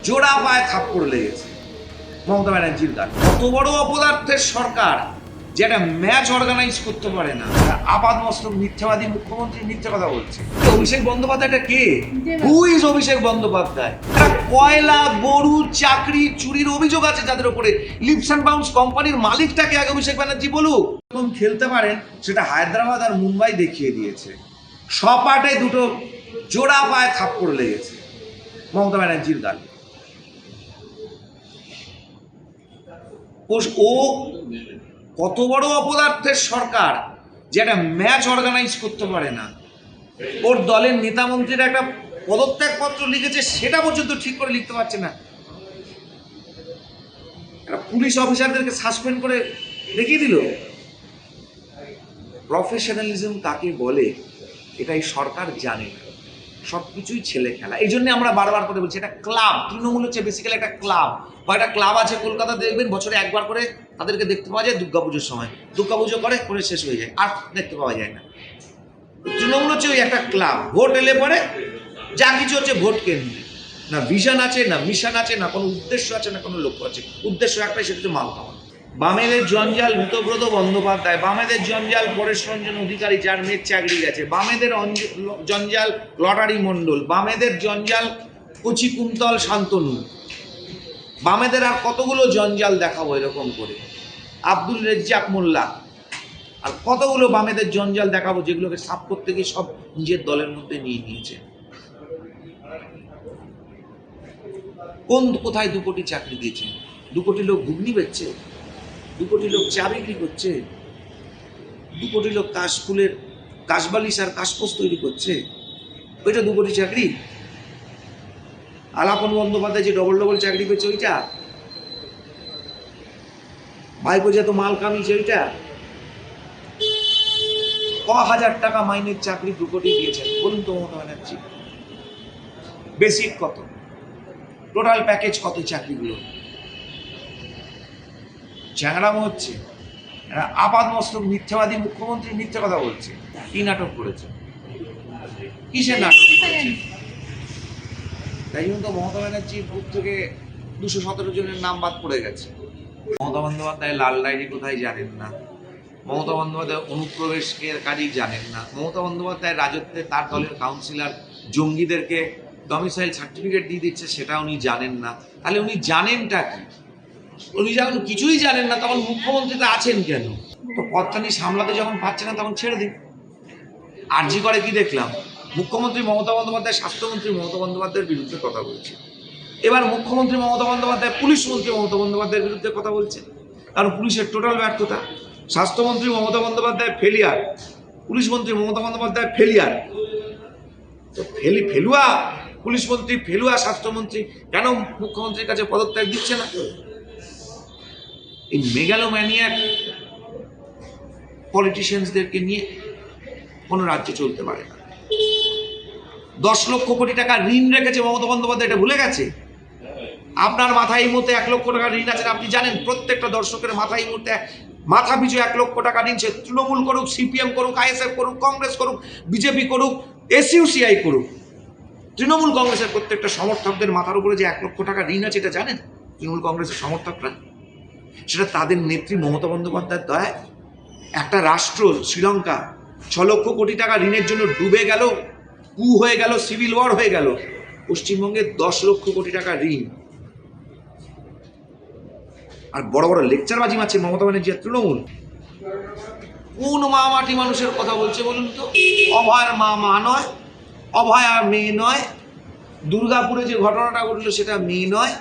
জোড়া পায়ে থাপ্পড় লেগেছে মমতা ব্যানার্জির গান। কত বড় অপদার্থের সরকার যে একটা ম্যাচ অর্গানাইজ করতে পারে না। আপাদ মস্তক মিথ্যাবাদী মুখ্যমন্ত্রী মিথ্যা কথা বলছে। অভিষেক বন্দ্যোপাধ্যায়টা কে? Who is Abhishek Bandyopadhyay? কয়লা, গরু, চাকরি চুরির অভিযোগ আছে যাদের উপরে। লিপস অ্যান্ড বাউন্স কোম্পানির মালিকটাকে আগে অভিষেক ব্যানার্জি বলুক। যখন খেলতে পারেন সেটা হায়দ্রাবাদ আর মুম্বাই দেখিয়ে দিয়েছে। সপাটে দুটো জোড়া পায়ে থাপ্পড় লেগেছে মমতা ব্যানার্জির গান। ও কত বড় অপদার্থের সরকার যে একটা ম্যাচ অর্গানাইজ করতে পারে না। ওর দলের নেতা মন্ত্রীরা একটা পদত্যাগপত্র লিখেছে, সেটা পর্যন্ত ঠিক করে লিখতে পারছে না। একটা পুলিশ অফিসারদেরকে সাসপেন্ড করে দেখিয়ে দিল। প্রফেশনালিজম কাকে বলে এটাই সরকার জানে না। সব কিছুই ছেলে খেলা। এই জন্য আমরা বারবার করে বলছি এটা ক্লাব। তৃণমূল হচ্ছে বেসিক্যালি একটা ক্লাব। কয়টা ক্লাব আছে কলকাতাতে দেখবেন, বছরে একবার করে তাদেরকে দেখতে পাওয়া যায় দুর্গাপুজোর সময়। দুর্গাপুজো করে শেষ হয়ে যায়, আর দেখতে পাওয়া যায় না। তৃণমূল হচ্ছে ওই একটা ক্লাব। ভোট এলে পরে যা কিছু হচ্ছে ভোট কেন্দ্রে। না ভিশন আছে, না মিশন আছে, না কোনো উদ্দেশ্য আছে, না কোনো লক্ষ্য আছে। উদ্দেশ্য একটাই, সেটা হচ্ছে মাল খাওয়া। বামেদের জঞ্জাল মিতব্রত বন্দ্যোপাধ্যায়, বামেদের জঞ্জাল পরেশ রঞ্জন অধিকারী যার মেয়ের চাকরি গেছে, বামেদের জঞ্জাল লটারি মণ্ডল, বামেদের জঞ্জাল কচি কুন্তল শান্তনু, বামেদের আর কতগুলো জঞ্জাল দেখাবো এরকম করে, আব্দুল রেজ্জাক মোল্লা, আর কতগুলো বামেদের জঞ্জাল দেখাবো যেগুলোকে সাফ করতে গিয়ে সব নিজের দলের মধ্যে নিয়ে নিয়েছে। কোথায় 2 কোটি চাকরি দিয়েছে? 2 কোটি লোক ঘুগনি বেচছে, 2 কোটি লোক চা বিক্রি করছে, 2 কোটি লোক কাশফুলের কাশবালিশ আর কাশপোস তৈরি করছে। ওইটা 2 কোটি চাকরি? আলাপন বন্দ্যোপাধ্যায় যে ডবল চাকরি পেয়েছে ওইটা? ভাইপো যত মাল কামিয়েছে ওইটা? ক হাজার টাকা মাইনের চাকরি 2 কোটি দিয়েছেন বলুন তো মমতা ব্যানার্জি? বেসিক কত, টোটাল প্যাকেজ কত চাকরিগুলো? চ্যাংড়ামো হচ্ছে। আপাদ মস্তক মিথ্যাবাদী মুখ্যমন্ত্রী মিথ্যা কথা বলছে। কি নাটক করেছে? কিসের নাটক করেছে? তাই জন্য তো মমতা ব্যানার্জির বুক থেকে 217 জনের নাম বাদ পড়ে গেছে। মমতা বন্দ্যোপাধ্যায় লাল ডায়েরি কোথায় জানেন না। মমতা বন্দ্যোপাধ্যায় অনুপ্রবেশের কাজই জানেন না। মমতা বন্দ্যোপাধ্যায় রাজত্বে তার দলের কাউন্সিলর জঙ্গিদেরকে ডমিসাইল সার্টিফিকেট দিয়ে দিচ্ছে, সেটা উনি জানেন না। তাহলে উনি জানেনটা কি? উনি যখন কিছুই জানেন না তখন মুখ্যমন্ত্রীতে আছেন কেন? তো পদটানি সামলাতে যখন পাচ্ছে না তখন ছেড়ে দিন। আরজি করে কি দেখলাম? মুখ্যমন্ত্রী মমতা বন্দ্যোপাধ্যায় স্বাস্থ্যমন্ত্রী মমতা বন্দ্যোপাধ্যায়ের বিরুদ্ধে কথা বলছে। এবার মুখ্যমন্ত্রী মমতা বন্দ্যোপাধ্যায় পুলিশ মন্ত্রী মমতা বন্দ্যোপাধ্যায়ের বিরুদ্ধে কথা বলছে, কারণ পুলিশের টোটাল ব্যর্থতা। স্বাস্থ্যমন্ত্রী মমতা বন্দ্যোপাধ্যায় ফেলিয়ার, পুলিশ মন্ত্রী মমতা বন্দ্যোপাধ্যায় ফেলিয়ার। তো ফেলুয়া পুলিশ মন্ত্রী, ফেলুয়া স্বাস্থ্যমন্ত্রী, কেন মুখ্যমন্ত্রীর কাছে পদত্যাগ দিচ্ছে না? এই মেগালোম্যানিয়াক পলিটিশিয়ানসদেরকে নিয়ে কোনো রাজ্য চলতে পারে না। 10 লক্ষ কোটি টাকা ঋণ রেখেছে মমতা বন্দ্যোপাধ্যায়, এটা ভুলে গেছে? আপনার মাথায় এই মুহূর্তে 1 লক্ষ টাকা ঋণ আছে, আপনি জানেন? প্রত্যেকটা দর্শকের মাথায় এই মুহূর্তে মাথা পিছু 1 লক্ষ টাকা ঋণ। সে তৃণমূল করুক, সিপিএম করুক, আইএসএফ করুক, কংগ্রেস করুক, বিজেপি করুক, এসইউসিআই করুক, তৃণমূল কংগ্রেসের প্রত্যেকটা সমর্থকদের মাথার উপরে যে 1 লক্ষ টাকা ঋণ আছে, এটা জানেন? তৃণমূল কংগ্রেসের সমর্থকরা, সেটা তাদের নেত্রী মমতা বন্দ্যোপাধ্যায়ের দয়ায়। একটা রাষ্ট্র শ্রীলঙ্কা 6 লক্ষ কোটি টাকা ঋণের জন্য ডুবে গেল, কু হয়ে গেল, সিভিল ওয়ার হয়ে গেল। পশ্চিমবঙ্গে 10 লক্ষ কোটি টাকা ঋণ। আর বড় বড় লেকচারবাজি মারছে মমতা ব্যানার্জি আর তৃণমূল। কোন মা মাটি মানুষের কথা বলছে বলুন তো? অভয়ার মা নয়, অভয়া মেয়ে নয়, দুর্গাপুরে যে ঘটনাটা ঘটলো সেটা মেয়ে নয়,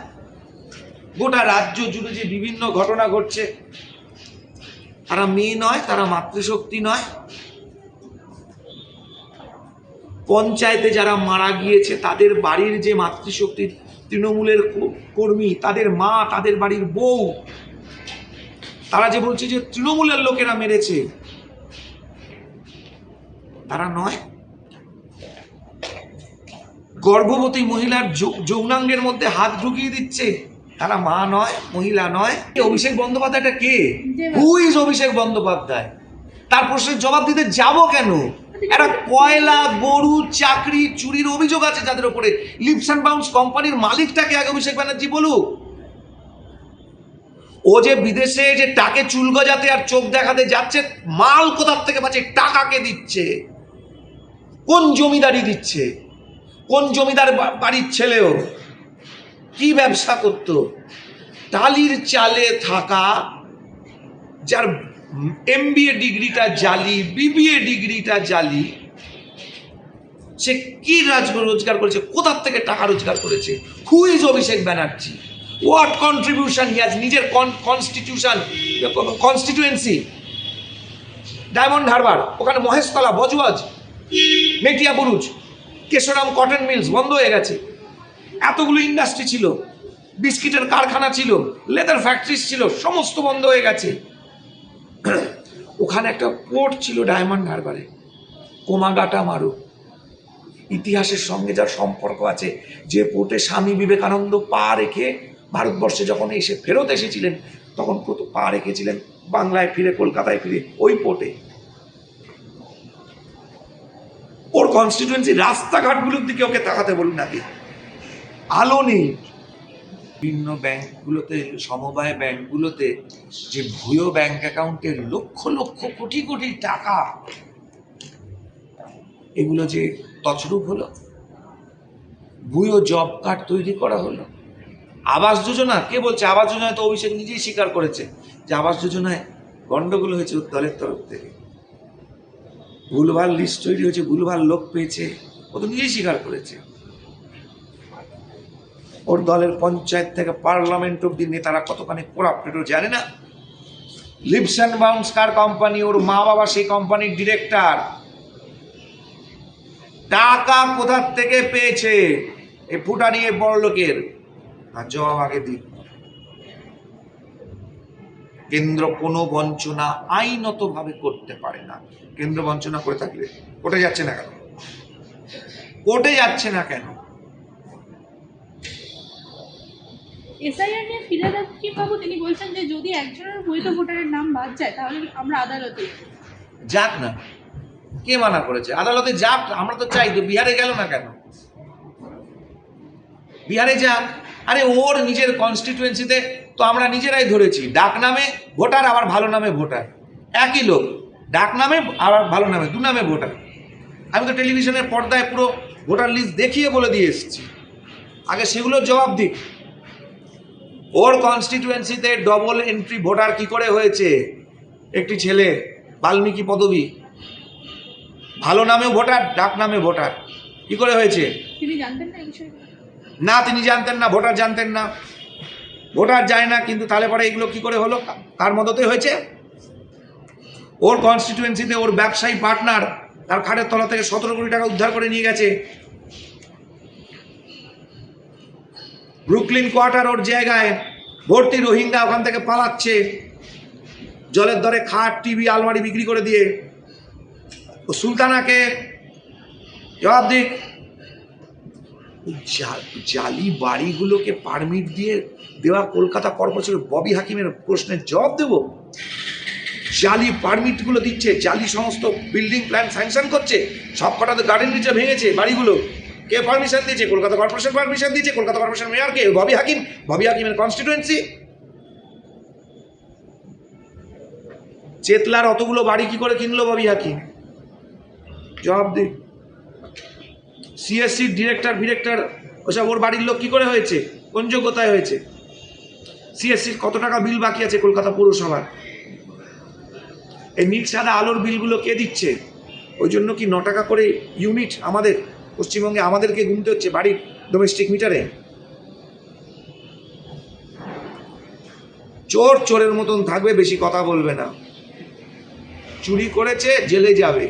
গোটা রাজ্য জুড়ে যে বিভিন্ন ঘটনা ঘটছে তারা মেয়ে নয়, তারা মাতৃশক্তি নয়। পঞ্চায়েতে যারা মারা গিয়েছে তাদের বাড়ির যে মাতৃশক্তি তৃণমূলের কর্মী, তাদের মা, তাদের বাড়ির বউ, তারা যে বলছে যে তৃণমূলের লোকেরা মেরেছে, তারা নয়। গর্ভবতী মহিলার যৌনাঙ্গের মধ্যে হাত ঢুকিয়ে দিচ্ছে, তারা মা নয়, মহিলা নয়। অভিষেক বন্দ্যোপাধ্যায়টা কে? Who is Abhishek Bandyopadhyay? তার প্রশ্নের জবাব দিতে যাব কেন? একটা কয়লা গরু চাকরি চুরির অভিযোগ আছে যাদের উপরে। লিপস অ্যান্ড বাউন্স কোম্পানির মালিকটাকে আগে অভিষেক ব্যানার্জি বলুক। ও যে বিদেশে যে টাকে চুল গজাতে আর চোখ দেখাতে যাচ্ছে, মাল কোথার থেকে পাচ্ছে? টাকাকে দিচ্ছে। কোন জমিদারি দিচ্ছে? কোন জমিদার বাড়ির ছেলেও কি ব্যবসা করত? টালির চালে থাকা, যার MBA ডিগ্রিটা জালি, BBA ডিগ্রিটা জালি, সে কি রোজগার করেছে? কোথার থেকে টাকা রোজগার করেছে? Who is Abhishek Banerjee? What contribution he has? নিজের কনস্টিটিউয়েন্সি ডায়মন্ড হারবার, ওখানে মহেশতলা, বজওয়াজ, মেটিয়া বুরুজ, কেশরাম কটন মিলস বন্ধ হয়ে গেছে। এতগুলো ইন্ডাস্ট্রি ছিল, বিস্কিটের কারখানা ছিল, লেদার ফ্যাক্টরিজ ছিল, সমস্ত বন্ধ হয়ে গেছে। ওখানে একটা পোর্ট ছিল ডায়মন্ড হারবারে, কোমাগাটা মারু। ইতিহাসের সঙ্গে যার সম্পর্ক আছে, যে পোর্টে স্বামী বিবেকানন্দ পা রেখে ভারতবর্ষে যখন এসে ফেরত এসেছিলেন, তখন পা রেখেছিলেন বাংলায় ফিরে, কলকাতায় ফিরে, ওই পোর্টে। ওর কনস্টিটিউয়েন্সি রাস্তাঘাটগুলোর দিকে ওকে তাকাতে বলুন নাকি? আলো নেই। বিভিন্ন ব্যাংকগুলোতে, সমবায় ব্যাংকগুলোতে যে ভুয়ো ব্যাংক অ্যাকাউন্টে লক্ষ লক্ষ কোটি কোটি টাকা, এগুলো যে তছরূপ হলো, ভুয়ো জব কার্ড তৈরি করা হলো। আবাস যোজনা, কে বলছে? আবাস যোজনায় তো অভিষেক নিজেই স্বীকার করেছে যে আবাস যোজনায় গন্ডগোল হয়েছে দলের তরফ থেকে, ভুলভাল লিস্ট তৈরি হয়েছে, ভুলভাল লোক পেয়েছে, ও তো নিজেই স্বীকার করেছে। ওর দলের পঞ্চায়েত থেকে পার্লামেন্ট অব্দি নেতারা কতখানি করাপ্টেড ও জানে না। লিপস অ্যান্ড বাউন্স কার কোম্পানি, ওর মা বাবা সেই কোম্পানির ডিরেক্টর। টাকা কোথার থেকে পেয়েছে এই ফুটানি বড় লোকের? আর জবাব আগে দিন। কেন্দ্র কোনো বঞ্চনা আইনত ভাবে করতে পারে না। কেন্দ্র বঞ্চনা করে থাকলে কোর্টে যাচ্ছে না কেন? কোর্টে যাচ্ছে না কেন? এসআইআর নিয়ে ফিরহাদ হাকিম বাবু তিনি বলছেন যে যদি একজনের বৈধ ভোটারের নাম বাদ যায় তাহলে আমরা আদালতে যাক না। কে মানা করেছে? আদালতে যাক, আমরা তো চাই। তো বিহারে গেল না কেন? বিহারে যাক। আরে ওর নিজের কনস্টিটিউয়েন্সিতে তো আমরা নিজেরাই ধরেছি, ডাক নামে ভোটার আবার ভালো নামে ভোটার, একই লোক, ডাক নামে আবার ভালো নামে, দু নামে ভোটার। আমি তো টেলিভিশনের পর্দায় পুরো ভোটার লিস্ট দেখিয়ে বলে দিয়ে এসেছি। আগে সেগুলোর জবাব দিক। ওর কনস্টিটিউয়েন্সিতে ডবল এন্ট্রি ভোটার কি করে হয়েছে? একটি ছেলে, বাল্মীকি পদবী, ভালো নামেও ভোটার, ডাক নামে ভোটার, কি করে হয়েছে? তিনি জানতেন না এই বিষয়ে? না, তিনি জানতেন না, ভোটার জানতেন না। ভোটার যায় না, কিন্তু তাহলে পরে এগুলো কি করে হলো? কার মদতে হয়েছে? ওর কনস্টিটিউয়েন্সিতে ওর ব্যবসায়ী পার্টনার তার খাটের তলা থেকে 17 কোটি টাকা উদ্ধার করে নিয়ে গেছে। ব্রুকলিন কোয়ার্টার ওর জায়গায়, ভর্তি রোহিঙ্গা ওখান থেকে পালাচ্ছে, জলের দরে খাট, টিভি, আলমারি বিক্রি করে দিয়ে। ও সুলতানাকে জবাব দিক। জালি বাড়িগুলোকে পারমিট দিয়ে দেওয়া কলকাতা কর্পোরেশনের ববি হাকিমের প্রশ্নের জবাব দেব? জালি পারমিটগুলো দিচ্ছে, জালি সমস্ত বিল্ডিং প্ল্যান স্যাংশন করছে, সব কটা তো গার্ডেন নিচে ভেঙেছে বাড়িগুলো। কে পারমিশন দিয়েছে? কলকাতা কর্পোরেশন পারমিশন দিয়েছে। Kolkata corporation mayor K? Bobby হাকিম। ববি হাকিমের কনস্টিটিউয়েন্সি। চেতলার অতগুলো বাড়ি কি করে কিনলো ববি হাকিম? জবাব দিক। সিএসসির ডিরেক্টর ওসব ওর বাড়ির লোক কি করে হয়েছে? কোন যোগ্যতায় হয়েছে? সিএসসির কত টাকা বিল বাকি আছে কলকাতা পৌরসভার? এই নীল সাদা আলোর বিলগুলো কে দিচ্ছে? ওই জন্য কি 9 টাকা করে ইউনিট আমাদের পশ্চিমবঙ্গে আমাদেরকে গুনতে হচ্ছে বাড়ির ডোমেস্টিক মিটারে? চোর চোরের মতন থাকবে, বেশি কথা বলবে না। চুরি করেছে, জেলে যাবে।